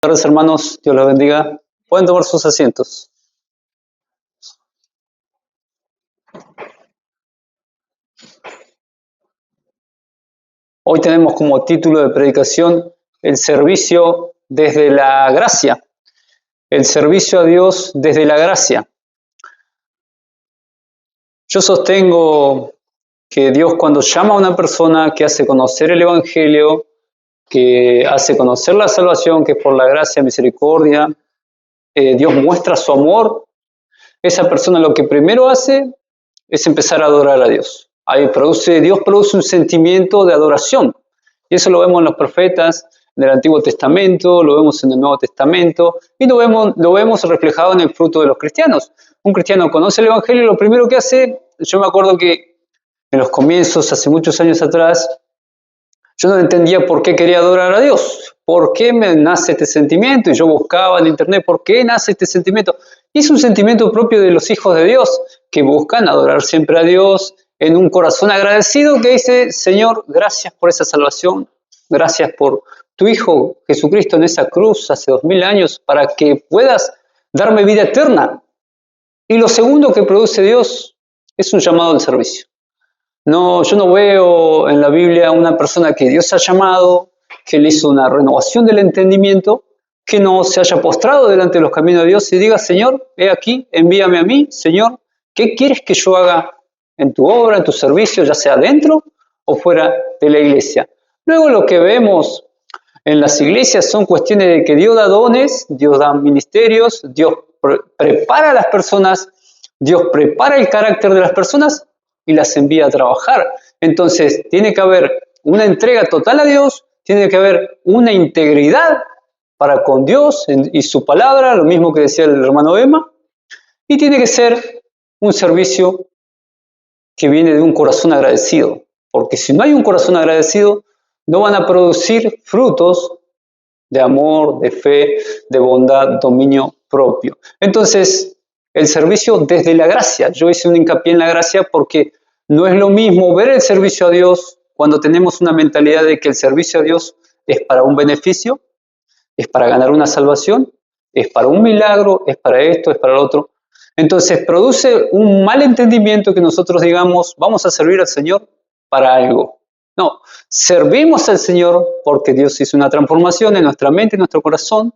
Buenas tardes, hermanos. Dios los bendiga. Pueden tomar sus asientos. Hoy tenemos como título de predicación el servicio desde la gracia. El servicio a Dios desde la gracia. Yo sostengo que Dios, cuando llama a una persona que hace conocer el Evangelio, que hace conocer la salvación, que es por la gracia, misericordia, Dios muestra su amor, esa persona lo que primero hace es empezar a adorar a Dios. Ahí Dios produce un sentimiento de adoración. Y eso lo vemos en los profetas del Antiguo Testamento, lo vemos en el Nuevo Testamento, y lo vemos reflejado en el fruto de los cristianos. Un cristiano conoce el Evangelio y lo primero que hace, yo me acuerdo que en los comienzos, hace muchos años atrás, yo no entendía por qué quería adorar a Dios, por qué me nace este sentimiento, y yo buscaba en internet por qué nace este sentimiento. Y es un sentimiento propio de los hijos de Dios, que buscan adorar siempre a Dios en un corazón agradecido que dice: Señor, gracias por esa salvación, gracias por tu Hijo Jesucristo en esa cruz hace 2000 años para que puedas darme vida eterna. Y lo segundo que produce Dios es un llamado al servicio. No, yo no veo en la Biblia una persona que Dios ha llamado, que le hizo una renovación del entendimiento, que no se haya postrado delante de los caminos de Dios y diga: Señor, he aquí, envíame a mí, Señor, ¿qué quieres que yo haga en tu obra, en tu servicio, ya sea dentro o fuera de la iglesia? Luego lo que vemos en las iglesias son cuestiones de que Dios da dones, Dios da ministerios, Dios prepara a las personas, Dios prepara el carácter de las personas y las envía a trabajar. Entonces tiene que haber una entrega total a Dios, tiene que haber una integridad para con Dios y su palabra, lo mismo que decía el hermano Emma, y tiene que ser un servicio que viene de un corazón agradecido, porque si no hay un corazón agradecido, no van a producir frutos de amor, de fe, de bondad, dominio propio. Entonces, el servicio desde la gracia. Yo hice un hincapié en la gracia porque no es lo mismo ver el servicio a Dios cuando tenemos una mentalidad de que el servicio a Dios es para un beneficio, es para ganar una salvación, es para un milagro, es para esto, es para lo otro. Entonces produce un mal entendimiento que nosotros digamos: vamos a servir al Señor para algo. No, servimos al Señor porque Dios hizo una transformación en nuestra mente y nuestro corazón.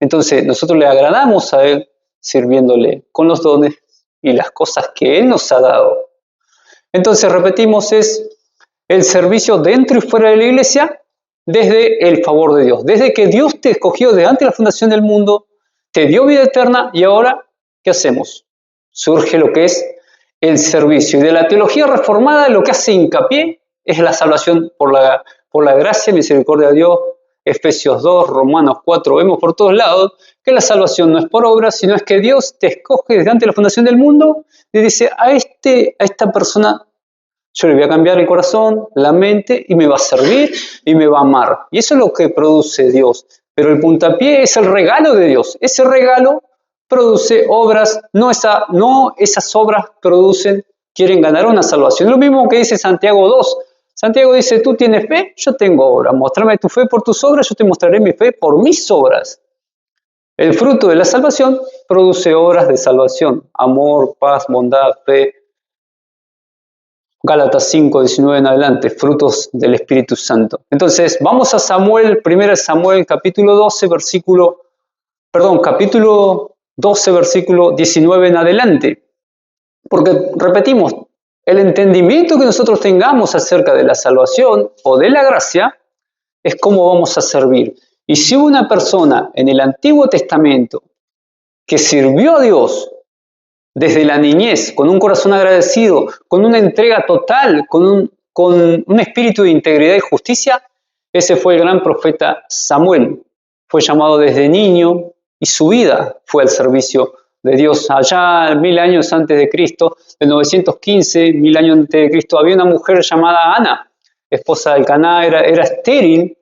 Entonces nosotros le agradamos a Él sirviéndole con los dones y las cosas que Él nos ha dado. Entonces, repetimos, es el servicio dentro y fuera de la iglesia desde el favor de Dios. Desde que Dios te escogió desde antes de la fundación del mundo, te dio vida eterna y ahora, ¿qué hacemos? Surge lo que es el servicio. Y de la teología reformada lo que hace hincapié es la salvación por la gracia y misericordia de Dios. Efesios 2, Romanos 4, vemos por todos lados que la salvación no es por obras, sino es que Dios te escoge desde antes de la fundación del mundo y dice: a esta persona yo le voy a cambiar el corazón, la mente, y me va a servir y me va a amar. Y eso es lo que produce Dios. Pero el puntapié es el regalo de Dios. Ese regalo produce obras, no esas obras quieren ganar una salvación. Lo mismo que dice Santiago 2. Santiago dice: tú tienes fe, yo tengo obras. Mostrame tu fe por tus obras, yo te mostraré mi fe por mis obras. El fruto de la salvación produce obras de salvación: amor, paz, bondad, fe. Gálatas 5, 19 en adelante, frutos del Espíritu Santo. Entonces, vamos a Samuel, 1 Samuel, capítulo 12, capítulo 12, versículo 19 en adelante. Porque, repetimos, el entendimiento que nosotros tengamos acerca de la salvación o de la gracia es cómo vamos a servir. Y si hubo una persona en el Antiguo Testamento que sirvió a Dios desde la niñez, con un corazón agradecido, con una entrega total, con un espíritu de integridad y justicia, ese fue el gran profeta Samuel. Fue llamado desde niño y su vida fue al servicio de Dios. Allá 1000 años antes de Cristo, en 915, 1000 años antes de Cristo, había una mujer llamada Ana, esposa de Caná, era estéril,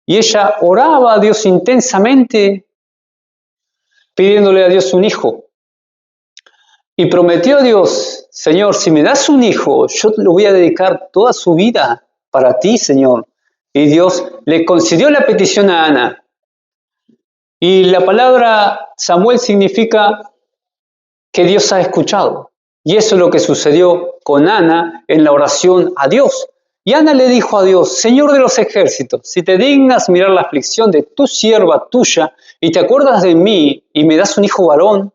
y ella oraba a Dios intensamente, pidiéndole a Dios un hijo. Y prometió a Dios: Señor, si me das un hijo, yo lo voy a dedicar toda su vida para ti, Señor. Y Dios le concedió la petición a Ana. Y la palabra Samuel significa que Dios ha escuchado. Y eso es lo que sucedió con Ana en la oración a Dios. Y Ana le dijo a Dios: Señor de los ejércitos, si te dignas mirar la aflicción de tu sierva tuya y te acuerdas de mí y me das un hijo varón,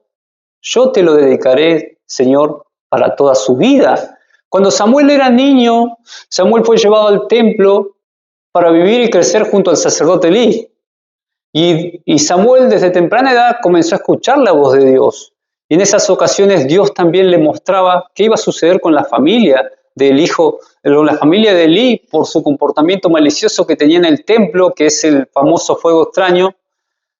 yo te lo dedicaré, Señor, para toda su vida. Cuando Samuel era niño, Samuel fue llevado al templo para vivir y crecer junto al sacerdote Elí. Y Samuel desde temprana edad comenzó a escuchar la voz de Dios. Y en esas ocasiones Dios también le mostraba qué iba a suceder con la familia del hijo, con la familia de Elí, por su comportamiento malicioso que tenía en el templo, que es el famoso fuego extraño.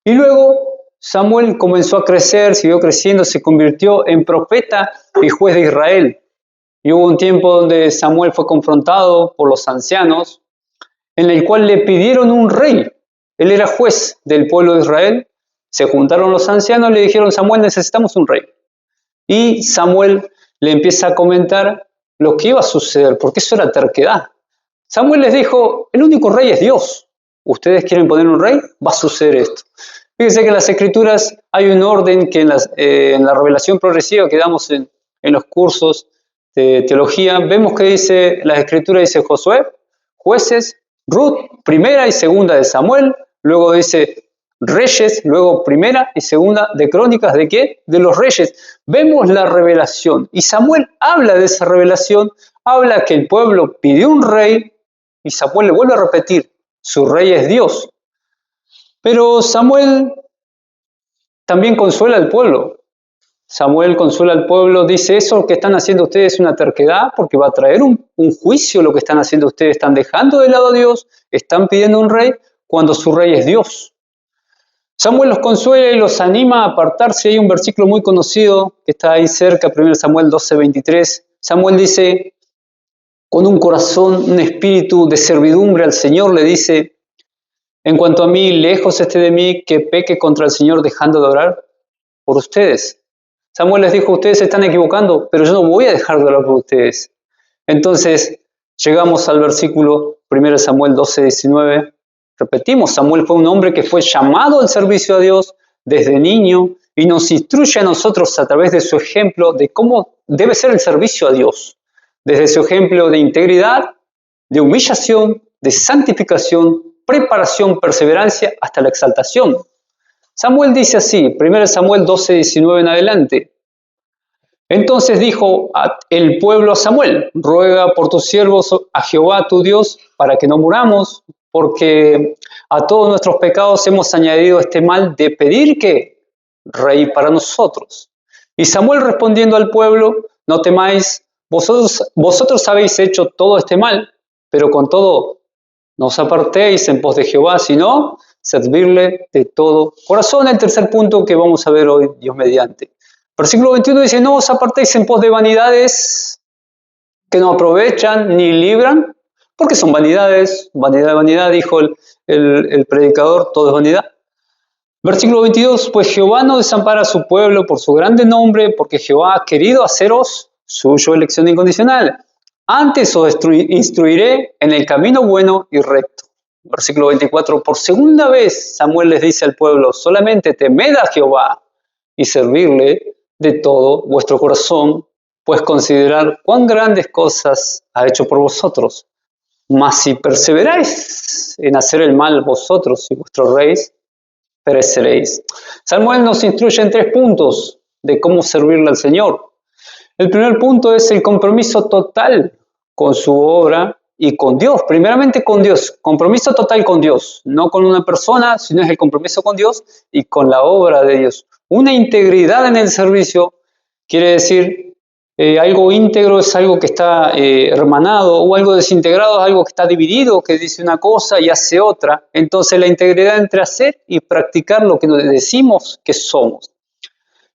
Y luego Samuel comenzó a crecer, siguió creciendo, se convirtió en profeta y juez de Israel. Y hubo un tiempo donde Samuel fue confrontado por los ancianos, en el cual le pidieron un rey. Él era juez del pueblo de Israel. Se juntaron los ancianos y le dijeron: Samuel, necesitamos un rey. Y Samuel le empieza a comentar lo que iba a suceder, porque eso era terquedad. Samuel les dijo: el único rey es Dios. ¿Ustedes quieren poner un rey? Va a suceder esto. Fíjense que en las Escrituras hay un orden que en la revelación progresiva que damos en los cursos de teología, vemos que dice, las Escrituras dice Josué, jueces, Ruth, primera y segunda de Samuel, luego dice Reyes, luego primera y segunda de Crónicas, ¿de qué? De los reyes. Vemos la revelación y Samuel habla de esa revelación, habla que el pueblo pidió un rey y Samuel le vuelve a repetir, su rey es Dios. Pero Samuel también consuela al pueblo. Samuel consuela al pueblo, dice: eso que están haciendo ustedes es una terquedad, porque va a traer un juicio lo que están haciendo ustedes. Están dejando de lado a Dios, están pidiendo un rey cuando su rey es Dios. Samuel los consuela y los anima a apartarse. Hay un versículo muy conocido que está ahí cerca, 1 Samuel 12:23. Samuel dice, con un corazón, un espíritu de servidumbre al Señor, le dice: en cuanto a mí, lejos esté de mí que peque contra el Señor dejando de orar por ustedes. Samuel les dijo: ustedes se están equivocando, pero yo no voy a dejar de orar por ustedes. Entonces, llegamos al versículo 1 Samuel 12:19. Repetimos, Samuel fue un hombre que fue llamado al servicio a Dios desde niño y nos instruye a nosotros a través de su ejemplo de cómo debe ser el servicio a Dios. Desde su ejemplo de integridad, de humillación, de santificación, preparación, perseverancia, hasta la exaltación. Samuel dice así, 1 Samuel 12:19 en adelante. Entonces dijo el pueblo a Samuel: ruega por tus siervos a Jehová tu Dios para que no muramos, porque a todos nuestros pecados hemos añadido este mal de pedir que rey para nosotros. Y Samuel respondiendo al pueblo: no temáis, vosotros habéis hecho todo este mal, pero con todo no os apartéis en pos de Jehová, sino servirle de todo corazón. El tercer punto que vamos a ver hoy, Dios mediante. Versículo 21 dice: no os apartéis en pos de vanidades que no aprovechan ni libran, porque son vanidades, vanidad de vanidad, dijo el predicador, todo es vanidad. Versículo 22, pues Jehová no desampara a su pueblo por su grande nombre, porque Jehová ha querido haceros suyo elección incondicional. Antes os instruiré en el camino bueno y recto. Versículo 24, por segunda vez Samuel les dice al pueblo: solamente temed a Jehová y servirle de todo vuestro corazón, pues considerad cuán grandes cosas ha hecho por vosotros. Mas si perseveráis en hacer el mal vosotros y vuestros reyes, pereceréis. Samuel nos instruye en 3 puntos de cómo servirle al Señor. El primer punto es el compromiso total con su obra y con Dios. Primeramente con Dios, compromiso total con Dios, no con una persona, sino es el compromiso con Dios y con la obra de Dios. Una integridad en el servicio quiere decir algo íntegro es algo que está hermanado, o algo desintegrado es algo que está dividido, que dice una cosa y hace otra. Entonces la integridad entre hacer y practicar lo que nos decimos que somos.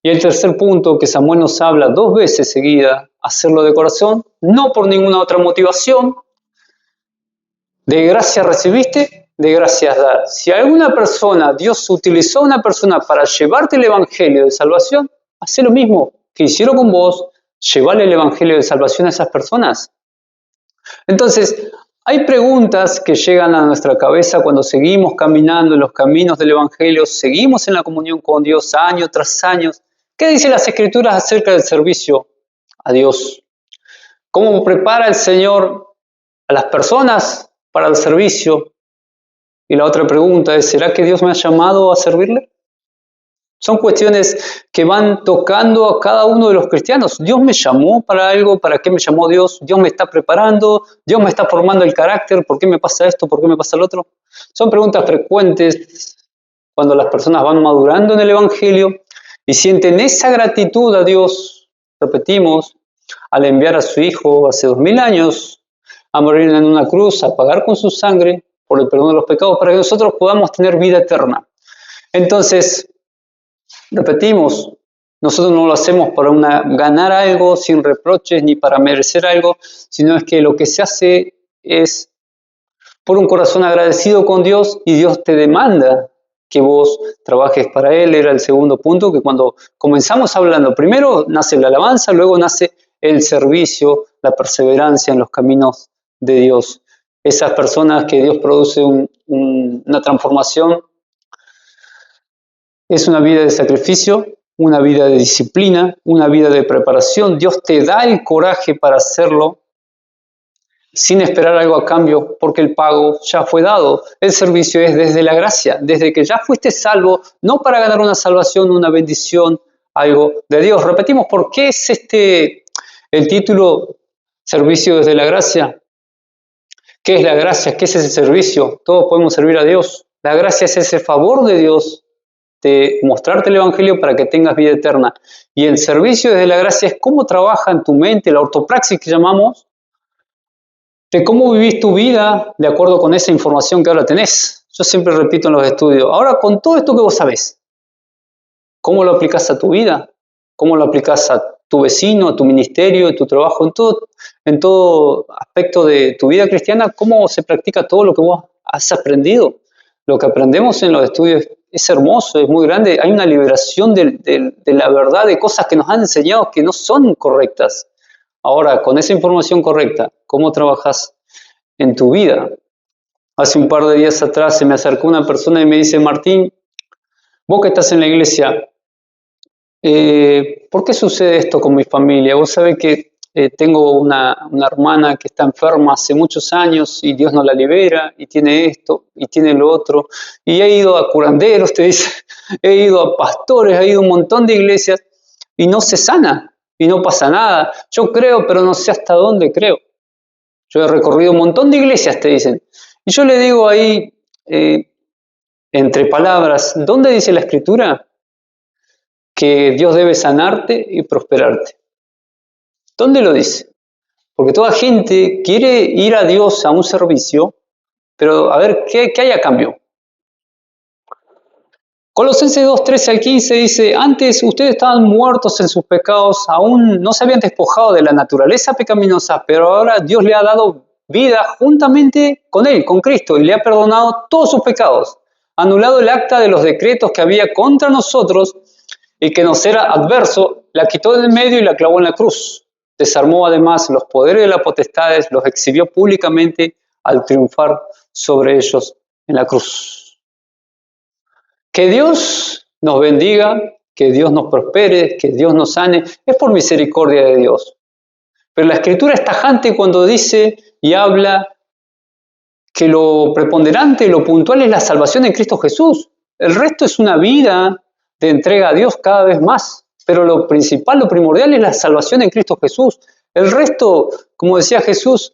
Y el tercer punto que Samuel nos habla 2 veces seguidas, hacerlo de corazón, no por ninguna otra motivación. De gracia recibiste, de gracias dar. Si alguna persona, Dios utilizó a una persona para llevarte el evangelio de salvación, hace lo mismo que hicieron con vos, llevarle el evangelio de salvación a esas personas. Entonces, Hay preguntas que llegan a nuestra cabeza cuando seguimos caminando en los caminos del Evangelio, seguimos en la comunión con Dios año tras año. ¿Qué dicen las Escrituras acerca del servicio a Dios? ¿Cómo prepara el Señor a las personas para el servicio? Y la otra pregunta es, ¿será que Dios me ha llamado a servirle? Son cuestiones que van tocando a cada uno de los cristianos. ¿Dios me llamó para algo? ¿Para qué me llamó Dios? ¿Dios me está preparando? ¿Dios me está formando el carácter? ¿Por qué me pasa esto? ¿Por qué me pasa el otro? Son preguntas frecuentes cuando las personas van madurando en el Evangelio y sienten esa gratitud a Dios, repetimos, al enviar a su Hijo hace 2000 años a morir en una cruz, a pagar con su sangre por el perdón de los pecados, para que nosotros podamos tener vida eterna. Entonces, repetimos, nosotros no lo hacemos para ganar algo sin reproches ni para merecer algo, sino es que lo que se hace es por un corazón agradecido con Dios y Dios te demanda que vos trabajes para Él. Era el segundo punto, que cuando comenzamos hablando, primero nace la alabanza, luego nace el servicio, la perseverancia en los caminos de Dios. Esas personas que Dios produce una transformación, es una vida de sacrificio, una vida de disciplina, una vida de preparación. Dios te da el coraje para hacerlo sin esperar algo a cambio, porque el pago ya fue dado. El servicio es desde la gracia, desde que ya fuiste salvo, no para ganar una salvación, una bendición, algo de Dios. Repetimos, ¿por qué es el título Servicio desde la gracia? ¿Qué es la gracia? ¿Qué es ese servicio? Todos podemos servir a Dios. La gracia es ese favor de Dios de mostrarte el Evangelio para que tengas vida eterna. Y el servicio desde la gracia es cómo trabaja en tu mente, la ortopraxis que llamamos, de cómo vivís tu vida de acuerdo con esa información que ahora tenés. Yo siempre repito en los estudios, ahora con todo esto que vos sabés, ¿cómo lo aplicás a tu vida? ¿Cómo lo aplicás a tu vecino, a tu ministerio, a tu trabajo, en todo aspecto de tu vida cristiana? ¿Cómo se practica todo lo que vos has aprendido? Lo que aprendemos en los estudios es hermoso, es muy grande. Hay una liberación de la verdad, de cosas que nos han enseñado que no son correctas. Ahora, con esa información correcta, ¿cómo trabajas en tu vida? Hace un par de días atrás se me acercó una persona y me dice, Martín, vos que estás en la iglesia, ¿por qué sucede esto con mi familia? Vos sabés que tengo una hermana que está enferma hace muchos años y Dios no la libera y tiene esto y tiene lo otro. Y he ido a curanderos, te dice, he ido a pastores, he ido a un montón de iglesias y no se sana. Y no pasa nada. Yo creo, pero no sé hasta dónde creo. Yo he recorrido un montón de iglesias, te dicen. Y yo le digo ahí, entre palabras, ¿dónde dice la Escritura que Dios debe sanarte y prosperarte? ¿Dónde lo dice? Porque toda gente quiere ir a Dios a un servicio, pero a ver, ¿qué hay a cambio? Colosenses 2, 13 al 15 dice, antes ustedes estaban muertos en sus pecados, aún no se habían despojado de la naturaleza pecaminosa, pero ahora Dios le ha dado vida juntamente con Él, con Cristo, y le ha perdonado todos sus pecados, anulado el acta de los decretos que había contra nosotros y que nos era adverso, la quitó del medio y la clavó en la cruz. Desarmó además los poderes de las potestades, los exhibió públicamente al triunfar sobre ellos en la cruz. Que Dios nos bendiga, que Dios nos prospere, que Dios nos sane, es por misericordia de Dios. Pero la Escritura es tajante cuando dice y habla que lo preponderante, lo puntual es la salvación en Cristo Jesús. El resto es una vida de entrega a Dios cada vez más. Pero lo principal, lo primordial es la salvación en Cristo Jesús. El resto, como decía Jesús,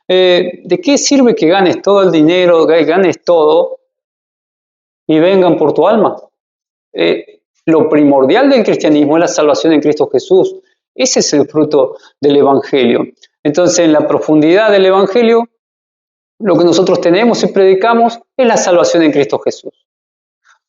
¿de qué sirve que ganes todo el dinero, que ganes todo y vengan por tu alma? Lo primordial del cristianismo es la salvación en Cristo Jesús. Ese es el fruto del Evangelio. Entonces, en la profundidad del Evangelio, lo que nosotros tenemos y predicamos es la salvación en Cristo Jesús.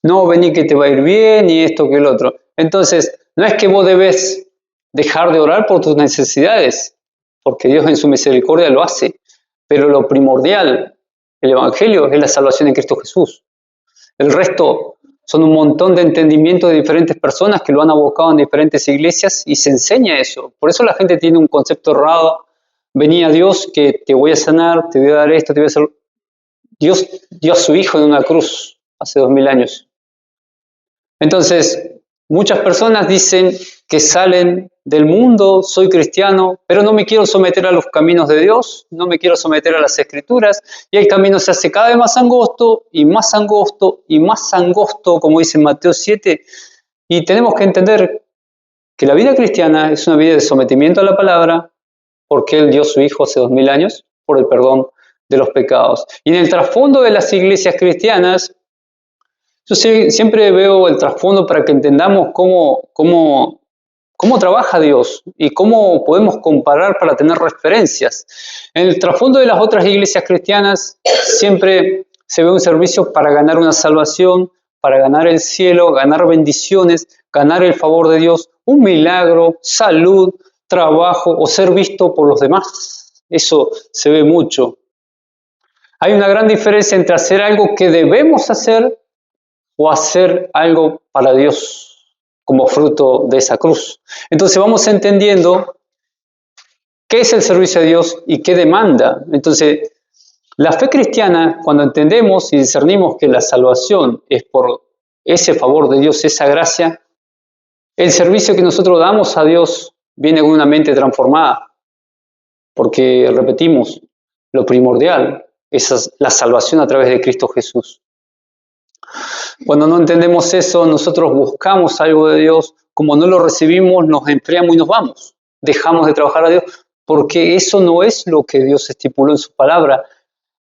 No vení que te va a ir bien y esto que el otro. Entonces, no es que vos debes dejar de orar por tus necesidades, porque Dios en su misericordia lo hace. Pero lo primordial, el Evangelio, es la salvación en Cristo Jesús. El resto son un montón de entendimientos de diferentes personas que lo han abocado en diferentes iglesias y se enseña eso. Por eso la gente tiene un concepto errado venía Dios que te voy a sanar, te voy a dar esto, te voy a hacer... Dios dio a su Hijo en una cruz hace 2000 años. Entonces, muchas personas dicen que salen del mundo, soy cristiano, pero no me quiero someter a los caminos de Dios, no me quiero someter a las Escrituras, y el camino se hace cada vez más angosto, y más angosto, y más angosto, como dice Mateo 7, y tenemos que entender que la vida cristiana es una vida de sometimiento a la palabra, porque Él dio a su Hijo hace 2000 años, por el perdón de los pecados. Y en el trasfondo de las iglesias cristianas, yo siempre veo el trasfondo para que entendamos cómo trabaja Dios y cómo podemos comparar para tener referencias. En el trasfondo de las otras iglesias cristianas siempre se ve un servicio para ganar una salvación, para ganar el cielo, ganar bendiciones, ganar el favor de Dios, un milagro, salud, trabajo o ser visto por los demás. Eso se ve mucho. Hay una gran diferencia entre hacer algo que debemos hacer o hacer algo para Dios como fruto de esa cruz. Entonces vamos entendiendo qué es el servicio a Dios y qué demanda. Entonces, la fe cristiana, cuando entendemos y discernimos que la salvación es por ese favor de Dios, esa gracia, el servicio que nosotros damos a Dios viene con una mente transformada, porque repetimos, lo primordial es la salvación a través de Cristo Jesús. Cuando no entendemos eso, nosotros buscamos algo de Dios, como no lo recibimos, nos enfriamos y nos vamos. Dejamos de trabajar a Dios, porque eso no es lo que Dios estipuló en su palabra.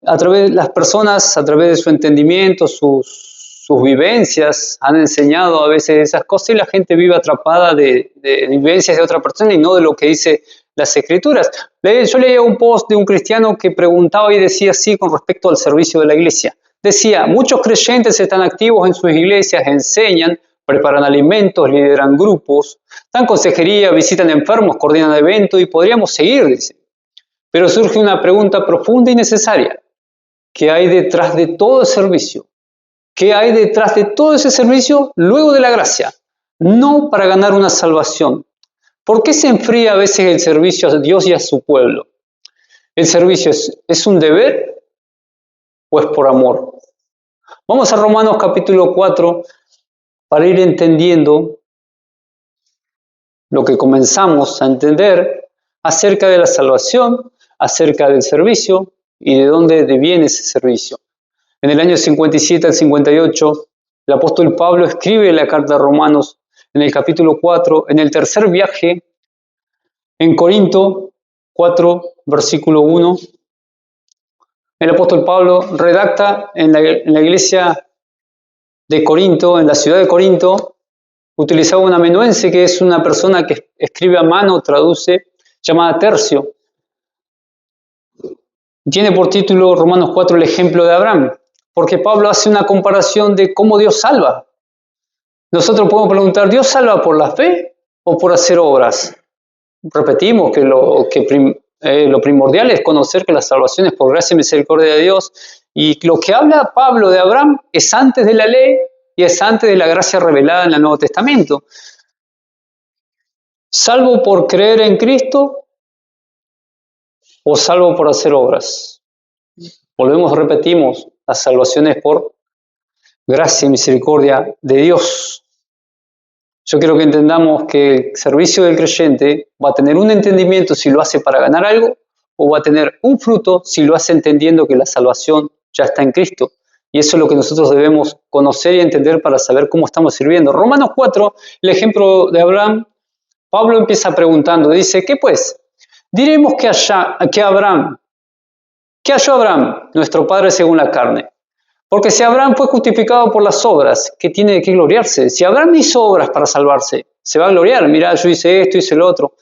A través de las personas, a través de su entendimiento, sus vivencias, han enseñado a veces esas cosas y la gente vive atrapada de vivencias de otra persona y no de lo que dice las Escrituras. Yo leía un post de un cristiano que preguntaba y decía así con respecto al servicio de la iglesia. Decía, muchos creyentes están activos en sus iglesias, enseñan, preparan alimentos, lideran grupos, dan consejería, visitan enfermos, coordinan eventos y podríamos seguir, dice. Pero surge una pregunta profunda y necesaria. ¿Qué hay detrás de todo el servicio? ¿Qué hay detrás de todo ese servicio luego de la gracia? No para ganar una salvación. ¿Por qué se enfría a veces el servicio a Dios y a su pueblo? ¿El servicio es un deber o es por amor? Vamos a Romanos capítulo 4 para ir entendiendo lo que comenzamos a entender acerca de la salvación, acerca del servicio y de dónde viene ese servicio. En el año 57 al 58, el apóstol Pablo escribe la carta a Romanos en el capítulo 4, en el tercer viaje en Corinto 4, versículo 1. El apóstol Pablo redacta en la iglesia de Corinto, en la ciudad de Corinto, utilizaba un amanuense que es una persona que escribe a mano, traduce, llamada Tercio. Tiene por título Romanos 4 el ejemplo de Abraham, porque Pablo hace una comparación de cómo Dios salva. Nosotros podemos preguntar, ¿Dios salva por la fe o por hacer obras? Repetimos que lo primordial es conocer que la salvación es por gracia y misericordia de Dios, y lo que habla Pablo de Abraham es antes de la ley y es antes de la gracia revelada en el Nuevo Testamento. ¿Salvo por creer en Cristo o salvo por hacer obras? Volvemos, repetimos, la salvación es por gracia y misericordia de Dios. Yo quiero que entendamos que el servicio del creyente va a tener un entendimiento si lo hace para ganar algo, o va a tener un fruto si lo hace entendiendo que la salvación ya está en Cristo. Y eso es lo que nosotros debemos conocer y entender para saber cómo estamos sirviendo. Romanos 4, el ejemplo de Abraham, Pablo empieza preguntando, dice, ¿qué pues? Diremos que Abraham, ¿qué halló Abraham, nuestro padre según la carne? Porque si Abraham fue justificado por las obras, ¿qué tiene de qué gloriarse? Si Abraham hizo obras para salvarse, se va a gloriar. Mirá, yo hice esto, hice lo otro.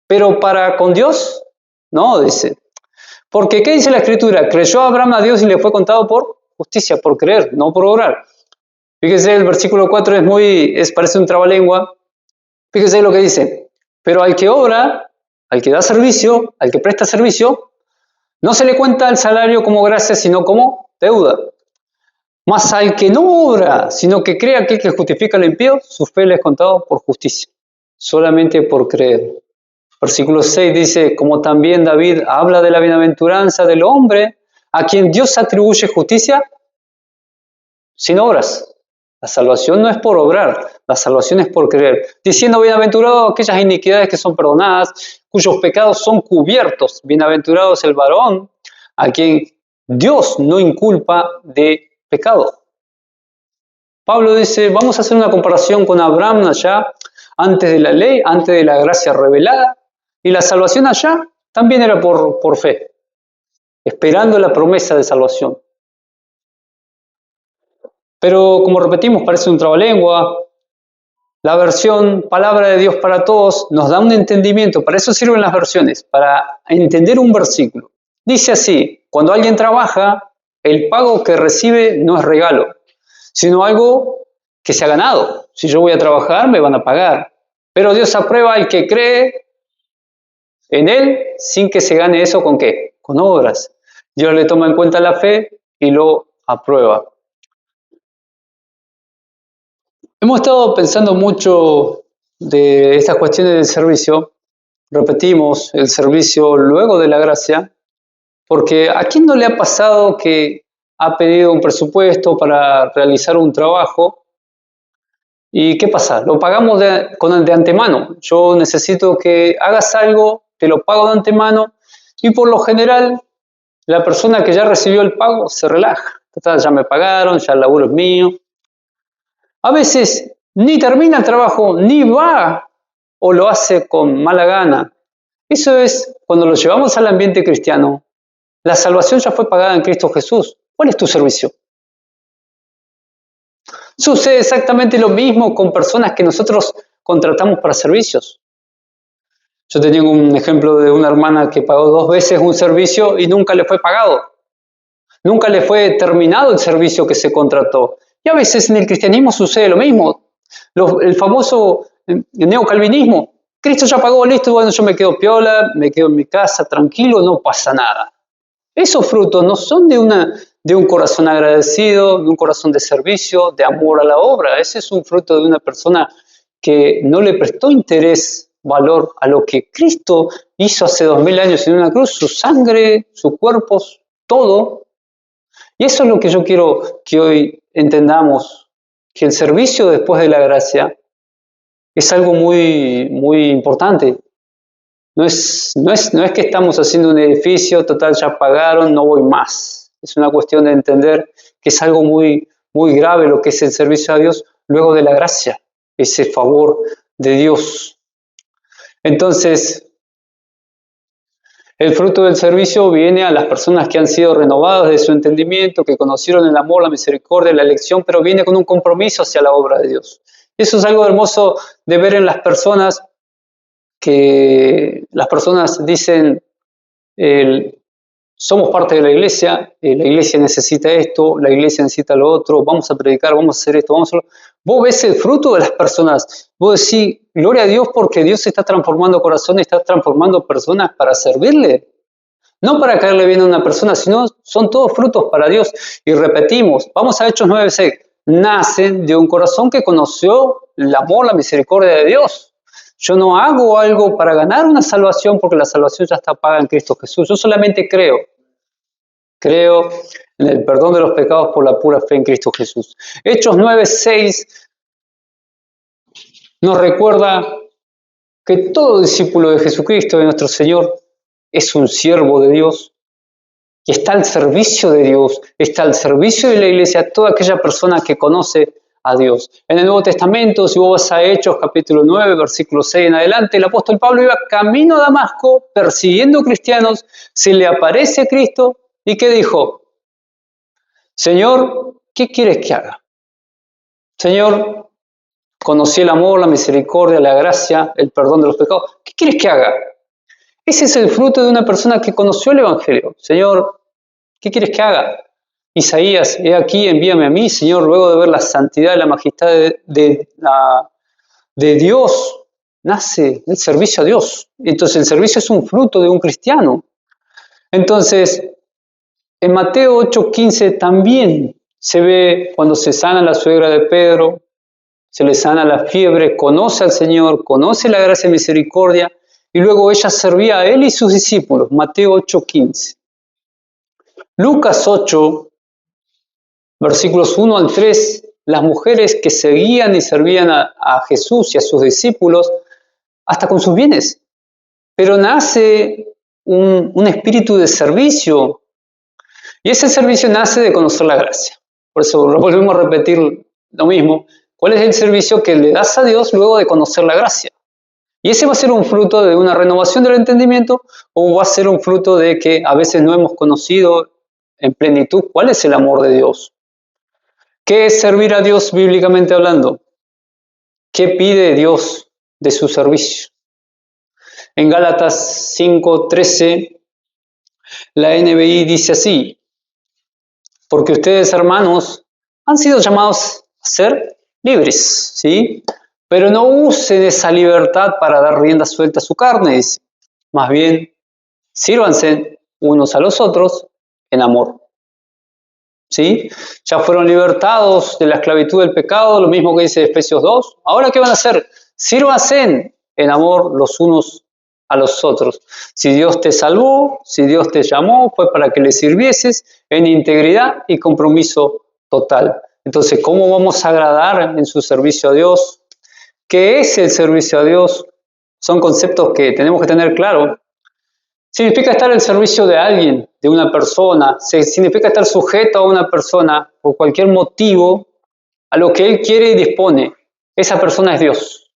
Pero para con Dios, no, dice. Porque, ¿qué dice la Escritura? Creyó Abraham a Dios y le fue contado por justicia, por creer, no por obrar. Fíjese, el versículo 4 parece un trabalengua. Fíjese lo que dice. Pero al que obra, al que da servicio, al que presta servicio, no se le cuenta el salario como gracia, sino como deuda. Mas al que no obra, sino que cree aquel que justifica el impío, su fe le es contado por justicia, solamente por creer. Versículo 6 dice, como también David habla de la bienaventuranza del hombre a quien Dios atribuye justicia sin obras. La salvación no es por obrar, la salvación es por creer. Diciendo, bienaventurados aquellas iniquidades que son perdonadas, cuyos pecados son cubiertos. Bienaventurado es el varón a quien Dios no inculpa de pecado. Pablo dice, vamos a hacer una comparación con Abraham allá, antes de la ley, antes de la gracia revelada, y la salvación allá también era por fe, esperando la promesa de salvación. Pero como repetimos, parece un trabalengua. La versión Palabra de Dios para Todos nos da un entendimiento, para eso sirven las versiones, para entender un versículo. Dice así, cuando alguien trabaja, el pago que recibe no es regalo, sino algo que se ha ganado. Si yo voy a trabajar, me van a pagar. Pero Dios aprueba al que cree en Él sin que se gane eso ¿con qué? Con obras. Dios le toma en cuenta la fe y lo aprueba. Hemos estado pensando mucho de estas cuestiones del servicio. Repetimos, el servicio luego de la gracia, porque ¿a quién no le ha pasado que ha pedido un presupuesto para realizar un trabajo? ¿Y qué pasa? Lo pagamos de antemano. Yo necesito que hagas algo, te lo pago de antemano y por lo general la persona que ya recibió el pago se relaja. Total, ya me pagaron, ya el laburo es mío. A veces ni termina el trabajo, ni va o lo hace con mala gana. Eso es cuando lo llevamos al ambiente cristiano. La salvación ya fue pagada en Cristo Jesús. ¿Cuál es tu servicio? Sucede exactamente lo mismo con personas que nosotros contratamos para servicios. Yo tenía un ejemplo de una hermana que pagó 2 veces un servicio y nunca le fue pagado. Nunca le fue terminado el servicio que se contrató. Y a veces en el cristianismo sucede lo mismo. El famoso neocalvinismo. Cristo ya pagó, listo, bueno, yo me quedo piola, me quedo en mi casa, tranquilo, no pasa nada. Esos frutos no son de un corazón agradecido, de un corazón de servicio, de amor a la obra. Ese es un fruto de una persona que no le prestó interés, valor a lo que Cristo hizo hace 2000 años en una cruz, su sangre, su cuerpo, todo. Y eso es lo que yo quiero que hoy entendamos, que el servicio después de la gracia es algo muy, muy importante. No es que estamos haciendo un edificio, total ya pagaron, no voy más. Es una cuestión de entender que es algo muy, muy grave lo que es el servicio a Dios luego de la gracia, ese favor de Dios. Entonces, el fruto del servicio viene a las personas que han sido renovadas de su entendimiento, que conocieron el amor, la misericordia, la elección, pero viene con un compromiso hacia la obra de Dios. Eso es algo hermoso de ver en las personas, que las personas dicen, somos parte de la iglesia necesita esto, la iglesia necesita lo otro, vamos a predicar, vamos a hacer esto, vamos a hacerlo. Vos ves el fruto de las personas, vos decís, gloria a Dios porque Dios está transformando corazones, está transformando personas para servirle. No para caerle bien a una persona, sino son todos frutos para Dios. Y repetimos, vamos a Hechos 9:6, nacen de un corazón que conoció el amor, la misericordia de Dios. Yo no hago algo para ganar una salvación porque la salvación ya está paga en Cristo Jesús. Yo solamente creo en el perdón de los pecados por la pura fe en Cristo Jesús. Hechos 9:6 nos recuerda que todo discípulo de Jesucristo, de nuestro Señor, es un siervo de Dios y está al servicio de Dios, está al servicio de la iglesia, toda aquella persona que conoce a Dios. En el Nuevo Testamento, si vos vas a Hechos capítulo 9, versículo 6 en adelante, el apóstol Pablo iba camino a Damasco persiguiendo cristianos, se le aparece Cristo y ¿qué dijo? Señor, ¿qué quieres que haga? Señor, conocí el amor, la misericordia, la gracia, el perdón de los pecados. ¿Qué quieres que haga? Ese es el fruto de una persona que conoció el Evangelio. Señor, ¿qué quieres que haga? Isaías, he aquí, envíame a mí, Señor, luego de ver la santidad y la majestad de Dios, nace el servicio a Dios. Entonces el servicio es un fruto de un cristiano. Entonces, en Mateo 8:15 también se ve cuando se sana la suegra de Pedro, se le sana la fiebre, conoce al Señor, conoce la gracia y misericordia, y luego ella servía a él y sus discípulos. Mateo 8:15. Lucas 8, versículos 1 al 3, las mujeres que seguían y servían a Jesús y a sus discípulos hasta con sus bienes. Pero nace un espíritu de servicio, y ese servicio nace de conocer la gracia. Por eso volvemos a repetir lo mismo. ¿Cuál es el servicio que le das a Dios luego de conocer la gracia? Y ese va a ser un fruto de una renovación del entendimiento, o va a ser un fruto de que a veces no hemos conocido en plenitud cuál es el amor de Dios. ¿Qué es servir a Dios bíblicamente hablando? ¿Qué pide Dios de su servicio? En Gálatas 5:13, la NBI dice así: porque ustedes, hermanos, han sido llamados a ser libres, ¿sí? Pero no usen esa libertad para dar rienda suelta a su carne, dice. Más bien, sírvanse unos a los otros en amor, ¿sí? Ya fueron libertados de la esclavitud del pecado, lo mismo que dice Efesios 2. ¿Ahora qué van a hacer? Sírvanse en amor los unos a los otros. Si Dios te salvó, si Dios te llamó, fue para que le sirvieses en integridad y compromiso total. Entonces, ¿cómo vamos a agradar en su servicio a Dios? ¿Qué es el servicio a Dios? Son conceptos que tenemos que tener claro. Significa estar al servicio de alguien, de una persona. Significa estar sujeto a una persona por cualquier motivo a lo que él quiere y dispone. Esa persona es Dios.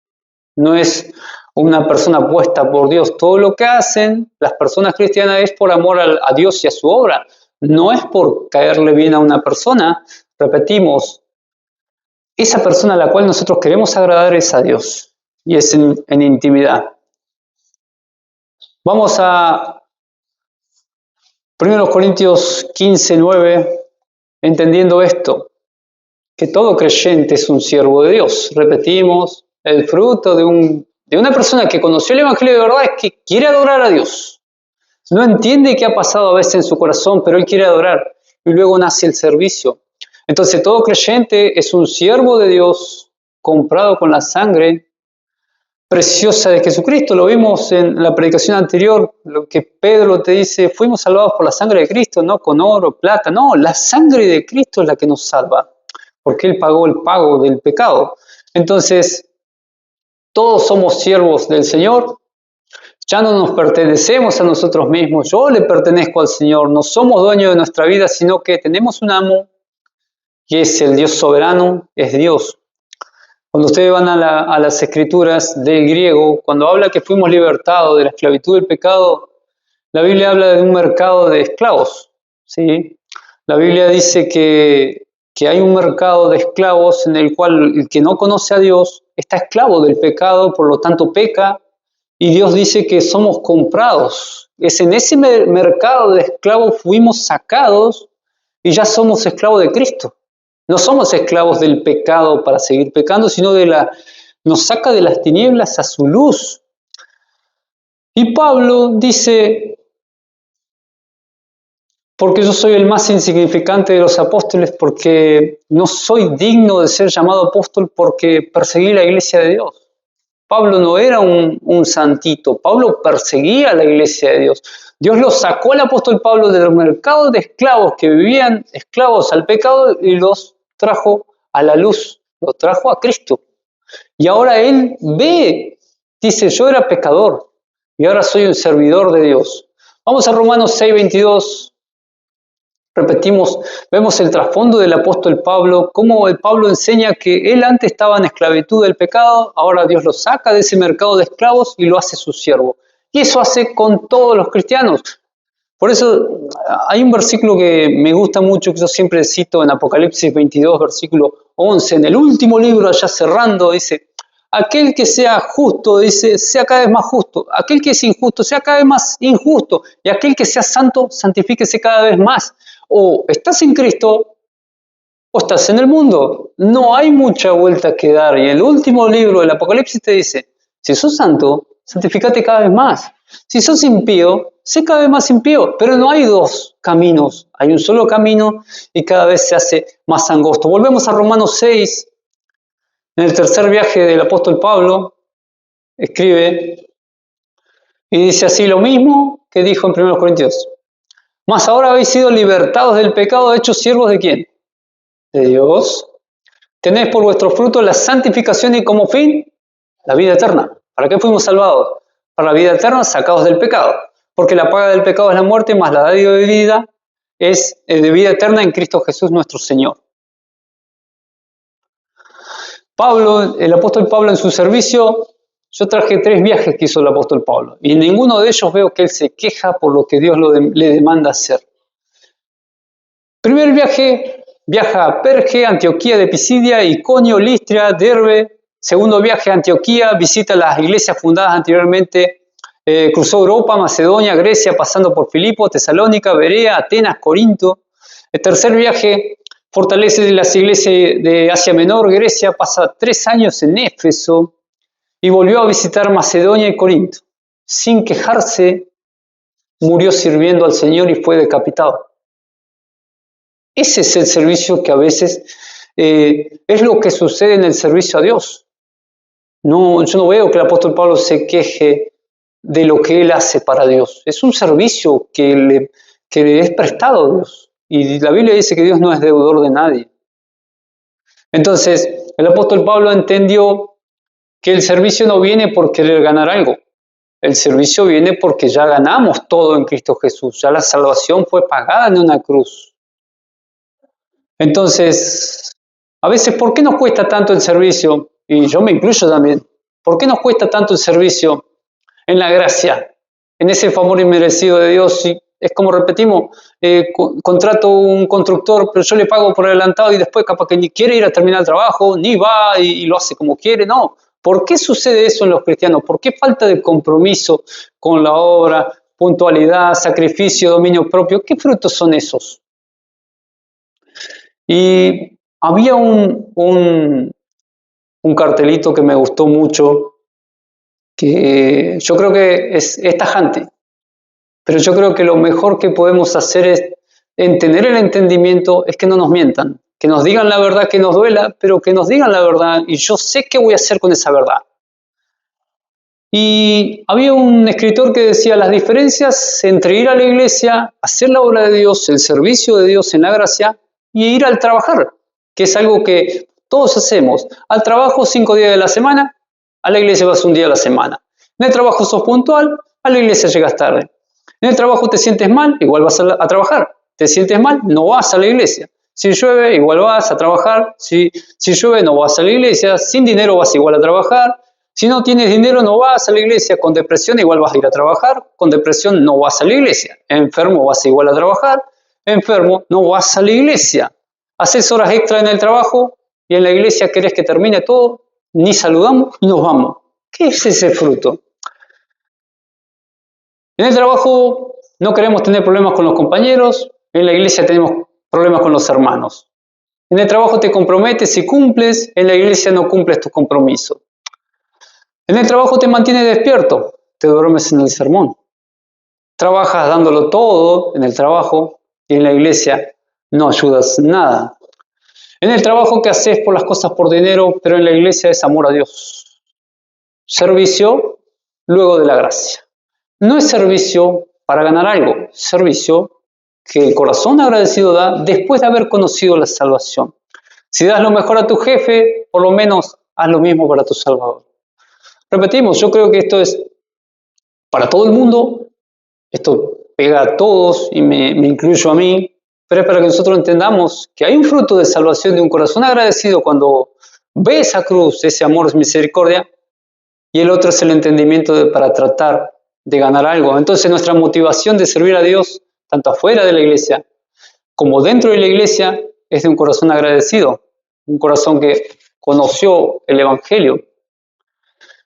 No es una persona puesta por Dios. Todo lo que hacen las personas cristianas es por amor a Dios y a su obra. No es por caerle bien a una persona. Repetimos, esa persona a la cual nosotros queremos agradar es a Dios, y es en intimidad. Vamos a 1 Corintios 15:9, entendiendo esto, que todo creyente es un siervo de Dios. Repetimos, el fruto de una persona que conoció el Evangelio de verdad es que quiere adorar a Dios. No entiende qué ha pasado a veces en su corazón, pero él quiere adorar, y luego nace el servicio. Entonces todo creyente es un siervo de Dios, comprado con la sangre preciosa de Jesucristo. Lo vimos en la predicación anterior, lo que Pedro te dice: fuimos salvados por la sangre de Cristo, no con oro, plata. No, la sangre de Cristo es la que nos salva, porque Él pagó el pago del pecado. Entonces, todos somos siervos del Señor. Ya no nos pertenecemos a nosotros mismos. Yo le pertenezco al Señor. No somos dueños de nuestra vida, sino que tenemos un amo, que es el Dios soberano, es Dios. Cuando ustedes van a las escrituras del griego, cuando habla que fuimos libertados de la esclavitud del pecado, la Biblia habla de un mercado de esclavos, ¿sí? La Biblia dice que hay un mercado de esclavos en el cual el que no conoce a Dios está esclavo del pecado, por lo tanto peca, y Dios dice que somos comprados. Es en ese mercado de esclavos fuimos sacados y ya somos esclavos de Cristo. No somos esclavos del pecado para seguir pecando, sino nos saca de las tinieblas a su luz. Y Pablo dice: porque yo soy el más insignificante de los apóstoles, porque no soy digno de ser llamado apóstol, porque perseguí la iglesia de Dios. Pablo no era un santito, Pablo perseguía a la iglesia de Dios. Dios lo sacó al apóstol Pablo del mercado de esclavos que vivían esclavos al pecado y los trajo a la luz, los trajo a Cristo. Y ahora él dice: yo era pecador y ahora soy un servidor de Dios. Vamos a Romanos 6:22. Repetimos, vemos el trasfondo del apóstol Pablo, cómo el Pablo enseña que él antes estaba en esclavitud del pecado, ahora Dios lo saca de ese mercado de esclavos y lo hace su siervo. Y eso hace con todos los cristianos. Por eso hay un versículo que me gusta mucho, que yo siempre cito en Apocalipsis 22, versículo 11, en el último libro, allá cerrando, dice: aquel que sea justo, dice, sea cada vez más justo. Aquel que es injusto, sea cada vez más injusto. Y aquel que sea santo, santifíquese cada vez más. O estás en Cristo o estás en el mundo. No hay mucha vuelta que dar. Y el último libro del Apocalipsis te dice: si sos santo, santifícate cada vez más. Si sos impío, sé cada vez más impío. Pero no hay dos caminos, hay un solo camino y cada vez se hace más angosto. Volvemos a Romanos 6. En el tercer viaje del apóstol Pablo, escribe: Y dice así lo mismo que dijo en 1 Corintios. Mas ahora habéis sido libertados del pecado, hechos siervos ¿de quién? De Dios. Tenéis por vuestro fruto la santificación y como fin la vida eterna. ¿Para qué fuimos salvados? Para la vida eterna, sacados del pecado. Porque la paga del pecado es la muerte, más la dádiva de vida es de vida eterna en Cristo Jesús nuestro Señor. Pablo, el apóstol Pablo en su servicio, yo traje 3 viajes que hizo el apóstol Pablo y en ninguno de ellos veo que él se queja por lo que Dios le demanda hacer. Primer viaje, viaja a Perge, Antioquía de Pisidia, Iconio, Listria, Derbe. Segundo viaje a Antioquía, visita las iglesias fundadas anteriormente, cruzó Europa, Macedonia, Grecia, pasando por Filipo, Tesalónica, Berea, Atenas, Corinto. El tercer viaje, fortalece las iglesias de Asia Menor, Grecia, pasa 3 años en Éfeso y volvió a visitar Macedonia y Corinto. Sin quejarse, murió sirviendo al Señor y fue decapitado. Ese es el servicio que a veces es lo que sucede en el servicio a Dios. No, yo no veo que el apóstol Pablo se queje de lo que él hace para Dios. Es un servicio que le es prestado a Dios. Y la Biblia dice que Dios no es deudor de nadie. Entonces, el apóstol Pablo entendió que el servicio no viene por querer ganar algo. El servicio viene porque ya ganamos todo en Cristo Jesús. Ya la salvación fue pagada en una cruz. Entonces, a veces, ¿por qué nos cuesta tanto el servicio? Y yo me incluyo también. ¿Por qué nos cuesta tanto el servicio en la gracia, en ese favor inmerecido de Dios? Y es como repetimos, contrato un constructor, pero yo le pago por adelantado y después capaz que ni quiere ir a terminar el trabajo, ni va y lo hace como quiere. No. ¿Por qué sucede eso en los cristianos? ¿Por qué falta de compromiso con la obra, puntualidad, sacrificio, dominio propio? ¿Qué frutos son esos? Y había un cartelito que me gustó mucho, que yo creo que es tajante, pero yo creo que lo mejor que podemos hacer es en tener el entendimiento, es que no nos mientan, que nos digan la verdad que nos duela, pero que nos digan la verdad y yo sé qué voy a hacer con esa verdad. Y había un escritor que decía las diferencias entre ir a la iglesia, hacer la obra de Dios, el servicio de Dios en la gracia y ir al trabajar, que es algo que todos hacemos. Al trabajo 5 días de la semana, a la iglesia vas 1 día a la semana. En el trabajo sos puntual, a la iglesia llegas tarde. En el trabajo te sientes mal, igual vas a trabajar. Te sientes mal, no vas a la iglesia. Si llueve, igual vas a trabajar. Si llueve, no vas a la iglesia. Sin dinero vas igual a trabajar. Si no tienes dinero, no vas a la iglesia. Con depresión, igual vas a ir a trabajar. Con depresión, no vas a la iglesia. Enfermo, vas igual a trabajar. Enfermo, no vas a la iglesia. Haces horas extra en el trabajo y en la iglesia querés que termine todo. Ni saludamos y nos vamos. ¿Qué es ese fruto? En el trabajo no queremos tener problemas con los compañeros. En la iglesia tenemos problemas con los hermanos. En el trabajo te comprometes y cumples. En la iglesia no cumples tus compromisos. En el trabajo te mantienes despierto, te duermes en el sermón. Trabajas dándolo todo en el trabajo y en la iglesia no ayudas nada. En el trabajo que haces por las cosas por dinero, pero en la iglesia es amor a Dios. Servicio luego de la gracia. No es servicio para ganar algo, servicio que el corazón agradecido da después de haber conocido la salvación. Si das lo mejor a tu jefe, por lo menos haz lo mismo para tu Salvador. Repetimos, yo creo que esto es para todo el mundo, esto pega a todos y me incluyo a mí, pero es para que nosotros entendamos que hay un fruto de salvación de un corazón agradecido cuando ve esa cruz, ese amor, esa misericordia, y el otro es el entendimiento para tratar de ganar algo. Entonces nuestra motivación de servir a Dios, tanto afuera de la iglesia como dentro de la iglesia, es de un corazón agradecido, un corazón que conoció el Evangelio.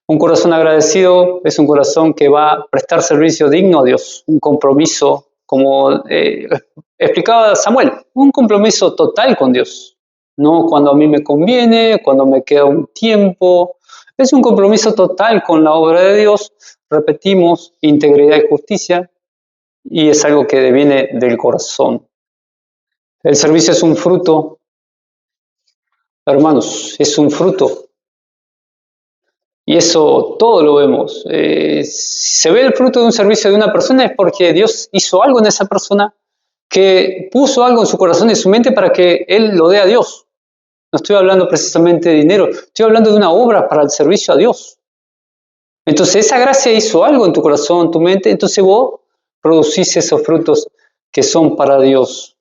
Un corazón agradecido es un corazón que va a prestar servicio digno a Dios, un compromiso, como explicaba Samuel, un compromiso total con Dios. No cuando a mí me conviene, cuando me queda un tiempo. Es un compromiso total con la obra de Dios. Repetimos, integridad y justicia, y es algo que viene del corazón. El servicio es un fruto, hermanos, es un fruto. Y eso todo lo vemos. Si se ve el fruto de un servicio de una persona es porque Dios hizo algo en esa persona, que puso algo en su corazón y en su mente para que Él lo dé a Dios. No estoy hablando precisamente de dinero, estoy hablando de una obra para el servicio a Dios. Entonces esa gracia hizo algo en tu corazón, en tu mente, entonces vos producís esos frutos que son para Dios.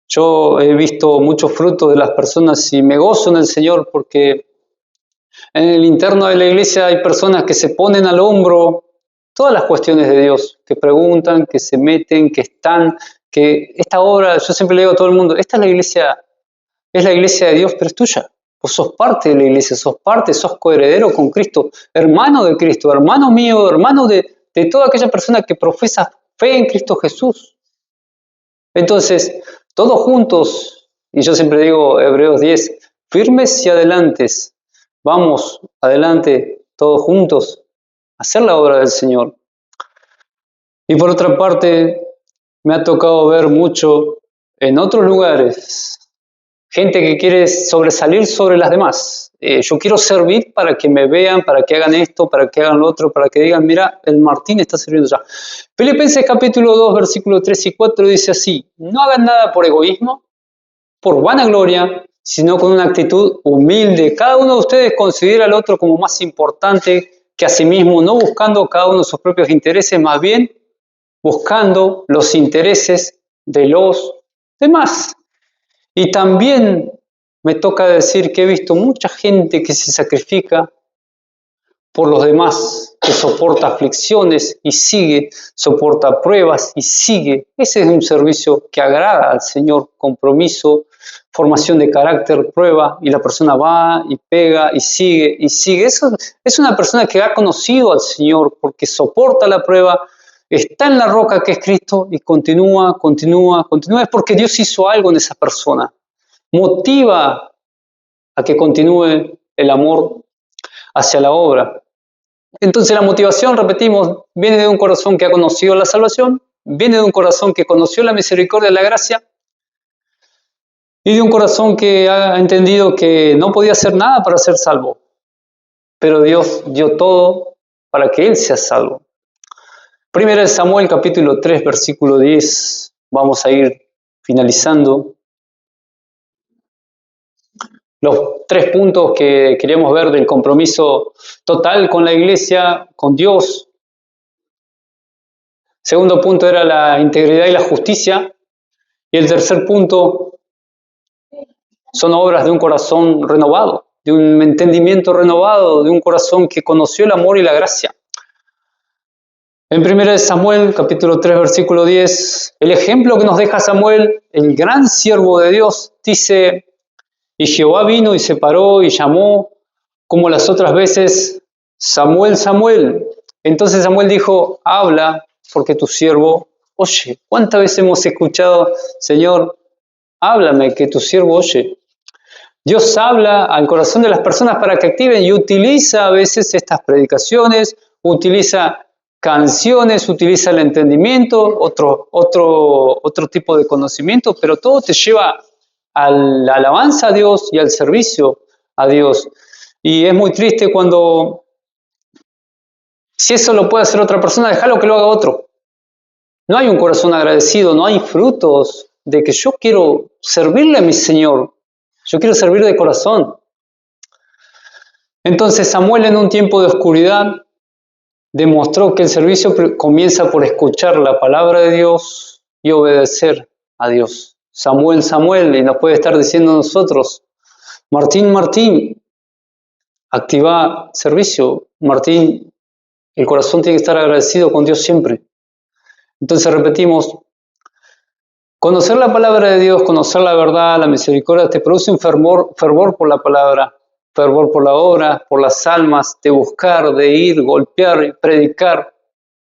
Yo he visto muchos frutos de las personas y me gozo en el Señor porque en el interno de la iglesia hay personas que se ponen al hombro todas las cuestiones de Dios, que preguntan, que se meten, que están, que esta obra, yo siempre le digo a todo el mundo, esta es la iglesia de Dios, pero es tuya. Vos sos parte de la iglesia, sos parte, sos coheredero con Cristo, hermano de Cristo, hermano mío, hermano de toda aquella persona que profesa fe en Cristo Jesús. Entonces, todos juntos, y yo siempre digo, Hebreos 10, firmes y adelantes, vamos adelante todos juntos a hacer la obra del Señor. Y por otra parte, me ha tocado ver mucho en otros lugares gente que quiere sobresalir sobre las demás. Yo quiero servir para que me vean, para que hagan esto, para que hagan lo otro, para que digan, mira, el Martín está sirviendo ya. Filipenses capítulo 2, versículos 3 y 4 dice así, no hagan nada por egoísmo, por vanagloria, sino con una actitud humilde. Cada uno de ustedes considera al otro como más importante que a sí mismo, no buscando cada uno sus propios intereses, más bien buscando los intereses de los demás. Y también me toca decir que he visto mucha gente que se sacrifica por los demás, que soporta aflicciones y sigue, soporta pruebas y sigue. Ese es un servicio que agrada al Señor, compromiso, formación de carácter, prueba, y la persona va y pega y sigue y sigue. Eso es una persona que ha conocido al Señor porque soporta la prueba, está en la roca que es Cristo y continúa, continúa, continúa. Es porque Dios hizo algo en esa persona. Motiva a que continúe el amor hacia la obra. Entonces la motivación, repetimos, viene de un corazón que ha conocido la salvación, viene de un corazón que conoció la misericordia y la gracia, y de un corazón que ha entendido que no podía hacer nada para ser salvo, pero Dios dio todo para que Él sea salvo. Primero de Samuel capítulo 3, versículo 10, vamos a ir finalizando. Los 3 puntos que queríamos ver del compromiso total con la iglesia, con Dios. Segundo punto era la integridad y la justicia. Y el tercer punto son obras de un corazón renovado, de un entendimiento renovado, de un corazón que conoció el amor y la gracia. En 1 Samuel, capítulo 3, versículo 10, el ejemplo que nos deja Samuel, el gran siervo de Dios, dice, y Jehová vino y se paró y llamó, como las otras veces, Samuel, Samuel. Entonces Samuel dijo, habla, porque tu siervo oye. ¿Cuántas veces hemos escuchado, Señor, háblame, que tu siervo oye? Dios habla al corazón de las personas para que activen y utiliza a veces estas predicaciones, utiliza canciones, utiliza el entendimiento, otro tipo de conocimiento, pero todo te lleva a la alabanza a Dios y al servicio a Dios. Y es muy triste cuando, si eso lo puede hacer otra persona, déjalo que lo haga otro. No hay un corazón agradecido, no hay frutos de que yo quiero servirle a mi Señor. Yo quiero servir de corazón. Entonces Samuel, en un tiempo de oscuridad, demostró que el servicio comienza por escuchar la palabra de Dios y obedecer a Dios. Samuel, Samuel, y nos puede estar diciendo a nosotros, Martín, Martín, activa servicio. Martín, el corazón tiene que estar agradecido con Dios siempre. Entonces repetimos, conocer la palabra de Dios, conocer la verdad, la misericordia, te produce un fervor por la palabra, fervor por la obra, por las almas, de buscar, de ir, golpear, predicar.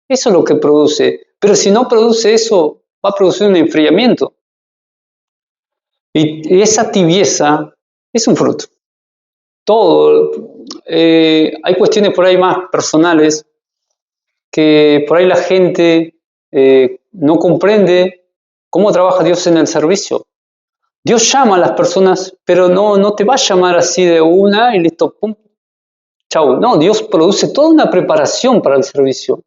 Eso es lo que produce. Pero si no produce eso, va a producir un enfriamiento. Y esa tibieza es un fruto. Todo. Hay cuestiones por ahí más personales que por ahí la gente no comprende cómo trabaja Dios en el servicio. Dios llama a las personas, pero no te va a llamar así de una y listo, pum. chau. No, Dios produce toda una preparación para el servicio.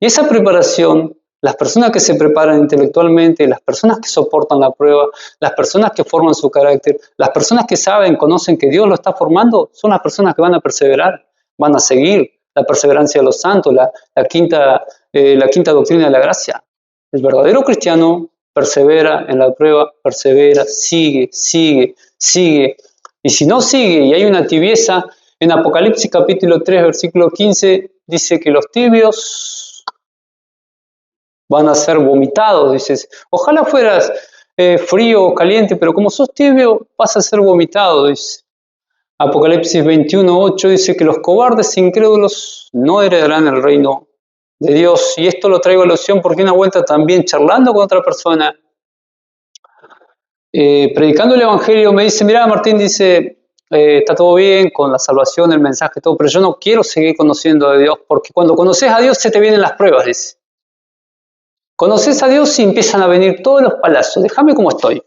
Y esa preparación, las personas que se preparan intelectualmente, las personas que soportan la prueba, las personas que forman su carácter, las personas que saben, conocen que Dios lo está formando, son las personas que van a perseverar, van a seguir la perseverancia de los santos, la quinta doctrina de la gracia. El verdadero cristiano persevera en la prueba, persevera, sigue. Y si no sigue y hay una tibieza, en Apocalipsis capítulo 3, versículo 15, dice que los tibios van a ser vomitados. Dices, ojalá fueras frío o caliente, pero como sos tibio, vas a ser vomitado. Dice. Apocalipsis 21, 8 dice que los cobardes e incrédulos no heredarán el reino de Dios. Y esto lo traigo a alusión porque una vuelta también charlando con otra persona, predicando el Evangelio, me dice, mira Martín, dice, está todo bien con la salvación, el mensaje, todo, pero yo no quiero seguir conociendo a Dios, porque cuando conoces a Dios se te vienen las pruebas, dice. Conoces a Dios y empiezan a venir todos los palazos, déjame como estoy.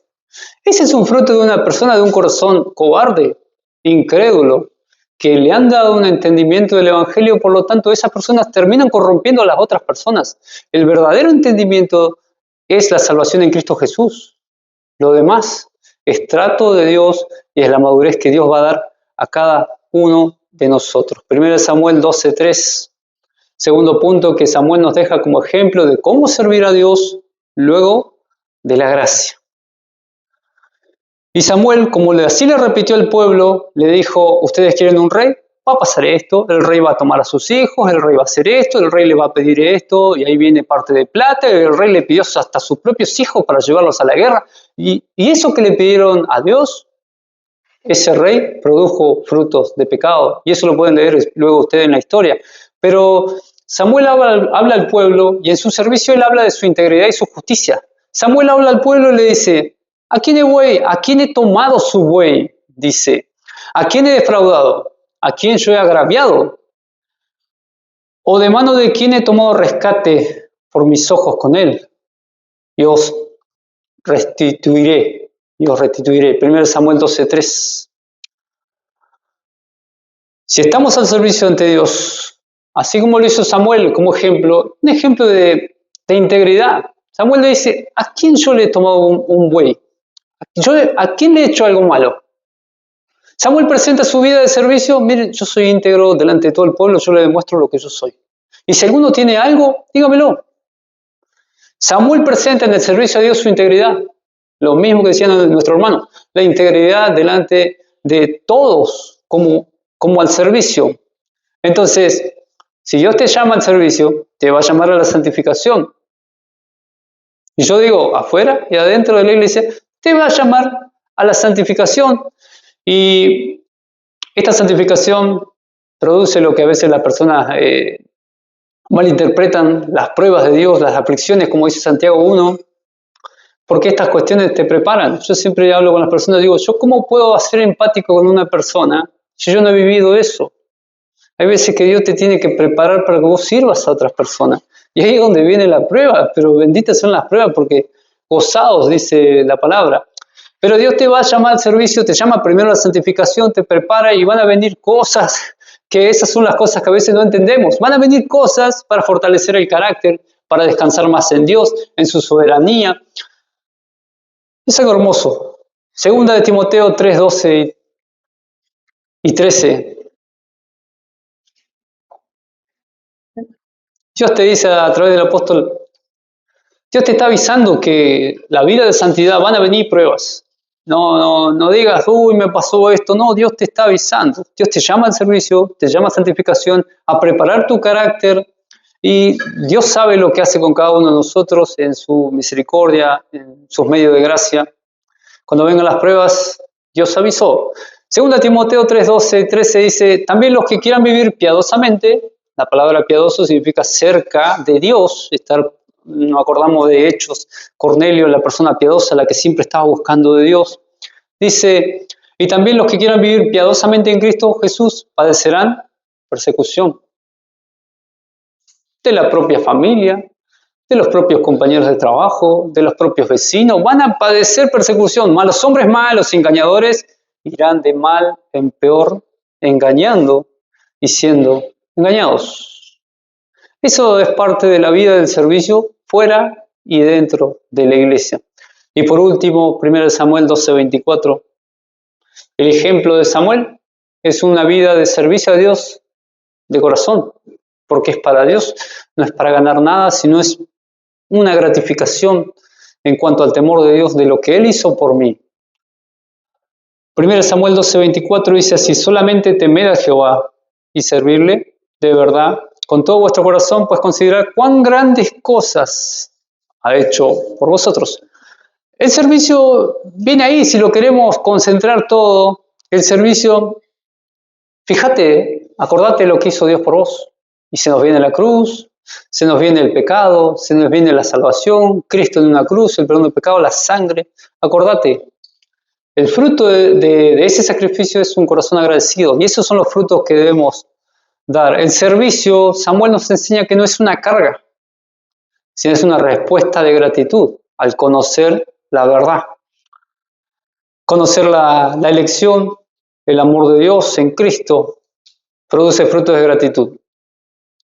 Ese es un fruto de una persona de un corazón cobarde, incrédulo, que le han dado un entendimiento del Evangelio, por lo tanto esas personas terminan corrompiendo a las otras personas. El verdadero entendimiento es la salvación en Cristo Jesús. Lo demás es trato de Dios y es la madurez que Dios va a dar a cada uno de nosotros. 1 Samuel 12:3. Segundo punto que Samuel nos deja como ejemplo de cómo servir a Dios luego de la gracia. Y Samuel, como así le repitió al pueblo, le dijo, ¿ustedes quieren un rey? Va a pasar esto, el rey va a tomar a sus hijos, el rey va a hacer esto, el rey le va a pedir esto, y ahí viene parte de plata, y el rey le pidió hasta a sus propios hijos para llevarlos a la guerra. Y eso que le pidieron a Dios, ese rey produjo frutos de pecado, y eso lo pueden leer luego ustedes en la historia. Pero Samuel habla al pueblo, y en su servicio él habla de su integridad y su justicia. Samuel habla al pueblo y le dice, ¿a quién he tomado su buey? Dice, ¿a quién he defraudado? ¿A quién yo he agraviado? ¿O de mano de quién he tomado rescate por mis ojos con él? Y os restituiré. 1 Samuel 12:3. Si estamos al servicio ante Dios, así como lo hizo Samuel como ejemplo, un ejemplo de integridad. Samuel le dice, ¿a quién yo le he tomado un buey? ¿A quién le he hecho algo malo? Samuel presenta su vida de servicio, miren, yo soy íntegro delante de todo el pueblo, yo le demuestro lo que yo soy. Y si alguno tiene algo, dígamelo. Samuel presenta en el servicio a Dios su integridad, lo mismo que decía nuestro hermano, la integridad delante de todos como al servicio. Entonces, si Dios te llama al servicio, te va a llamar a la santificación. Y yo digo, afuera y adentro de la iglesia, te va a llamar a la santificación. Y esta santificación produce lo que a veces las personas malinterpretan, las pruebas de Dios, las aflicciones, como dice Santiago 1, porque estas cuestiones te preparan. Yo siempre hablo con las personas, digo, ¿yo cómo puedo ser empático con una persona si yo no he vivido eso? Hay veces que Dios te tiene que preparar para que vos sirvas a otras personas. Y ahí es donde viene la prueba, pero benditas son las pruebas porque gozados, dice la palabra. Pero Dios te va a llamar al servicio, te llama primero a la santificación, te prepara y van a venir cosas, que esas son las cosas que a veces no entendemos. Van a venir cosas para fortalecer el carácter, para descansar más en Dios, en su soberanía. Es algo hermoso. Segunda de Timoteo 3, 12 y 13. Dios te dice a través del apóstol, Dios te está avisando que la vida de santidad van a venir pruebas. No digas, uy, me pasó esto. No, Dios te está avisando. Dios te llama al servicio, te llama a santificación, a preparar tu carácter. Y Dios sabe lo que hace con cada uno de nosotros en su misericordia, en sus medios de gracia. Cuando vengan las pruebas, Dios avisó. Segunda Timoteo 3, 12 y 13 dice, también los que quieran vivir piadosamente, la palabra piadoso significa cerca de Dios, nos acordamos de Hechos, Cornelio, la persona piadosa, la que siempre estaba buscando de Dios. Dice, y también los que quieran vivir piadosamente en Cristo Jesús padecerán persecución de la propia familia, de los propios compañeros de trabajo, de los propios vecinos. Van a padecer persecución. Malos hombres malos, engañadores, irán de mal en peor, engañando y siendo engañados. Eso es parte de la vida del servicio fuera y dentro de la iglesia. Y por último, 1 Samuel 12:24. El ejemplo de Samuel es una vida de servicio a Dios de corazón, porque es para Dios, no es para ganar nada, sino es una gratificación en cuanto al temor de Dios de lo que Él hizo por mí. 1 Samuel 12:24 dice así: solamente temed a Jehová y servirle de verdad con todo vuestro corazón, pues considerad cuán grandes cosas ha hecho por vosotros. El servicio viene ahí, si lo queremos concentrar todo, el servicio, fíjate, acordate lo que hizo Dios por vos. Y se nos viene la cruz, se nos viene el pecado, se nos viene la salvación, Cristo en una cruz, el perdón del pecado, la sangre. Acordate, el fruto de ese sacrificio es un corazón agradecido, y esos son los frutos que debemos dar. El servicio, Samuel nos enseña que no es una carga, sino es una respuesta de gratitud al conocer la verdad. Conocer la elección, el amor de Dios en Cristo, produce frutos de gratitud.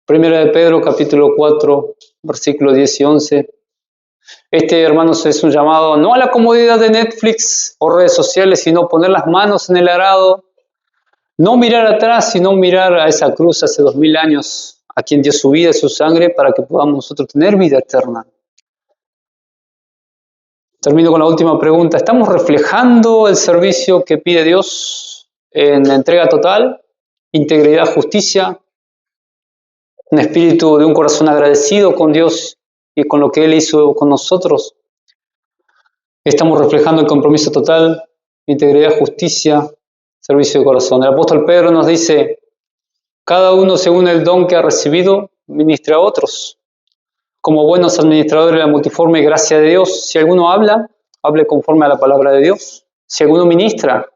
Primera de Pedro, capítulo 4, versículos 10 y 11. Hermanos, es un llamado no a la comodidad de Netflix o redes sociales, sino poner las manos en el arado, no mirar atrás, sino mirar a esa cruz hace 2000 años, a quien dio su vida y su sangre para que podamos nosotros tener vida eterna. Termino con la última pregunta. ¿Estamos reflejando el servicio que pide Dios en la entrega total, integridad, justicia, un espíritu de un corazón agradecido con Dios y con lo que Él hizo con nosotros? Estamos reflejando el compromiso total, integridad, justicia, servicio de corazón. El apóstol Pedro nos dice: cada uno según el don que ha recibido, ministra a otros. Como buenos administradores de la multiforme gracia de Dios, si alguno habla, hable conforme a la palabra de Dios. Si alguno ministra,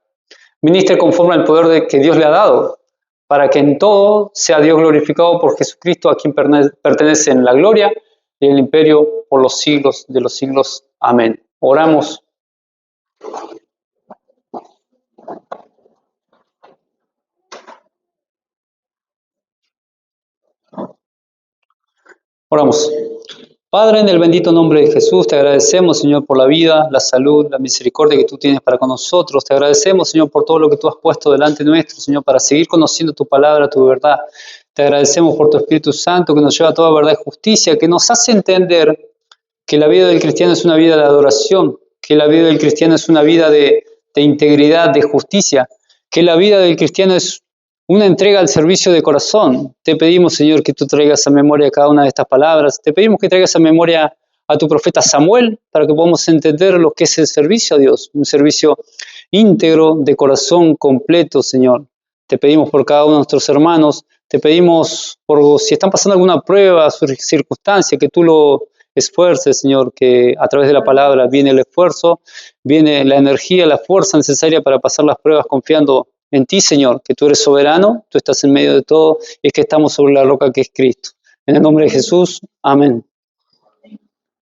ministre conforme al poder que Dios le ha dado, para que en todo sea Dios glorificado por Jesucristo, a quien pertenecen la gloria y el imperio por los siglos de los siglos. Amén. Oramos. Oramos. Padre, en el bendito nombre de Jesús, te agradecemos, Señor, por la vida, la salud, la misericordia que tú tienes para con nosotros. Te agradecemos, Señor, por todo lo que tú has puesto delante nuestro, Señor, para seguir conociendo tu palabra, tu verdad. Te agradecemos por tu Espíritu Santo que nos lleva a toda verdad y justicia, que nos hace entender que la vida del cristiano es una vida de adoración, que la vida del cristiano es una vida de integridad, de justicia, que la vida del cristiano es una entrega al servicio de corazón. Te pedimos, Señor, que tú traigas a memoria cada una de estas palabras. Te pedimos que traigas a memoria a tu profeta Samuel, para que podamos entender lo que es el servicio a Dios, un servicio íntegro, de corazón completo, Señor. Te pedimos por cada uno de nuestros hermanos, te pedimos por si están pasando alguna prueba, circunstancia, que tú lo esfuerces, Señor, que a través de la palabra viene el esfuerzo, viene la energía, la fuerza necesaria para pasar las pruebas confiando en ti, Señor, que tú eres soberano, tú estás en medio de todo y es que estamos sobre la roca que es Cristo. En el nombre de Jesús, amén.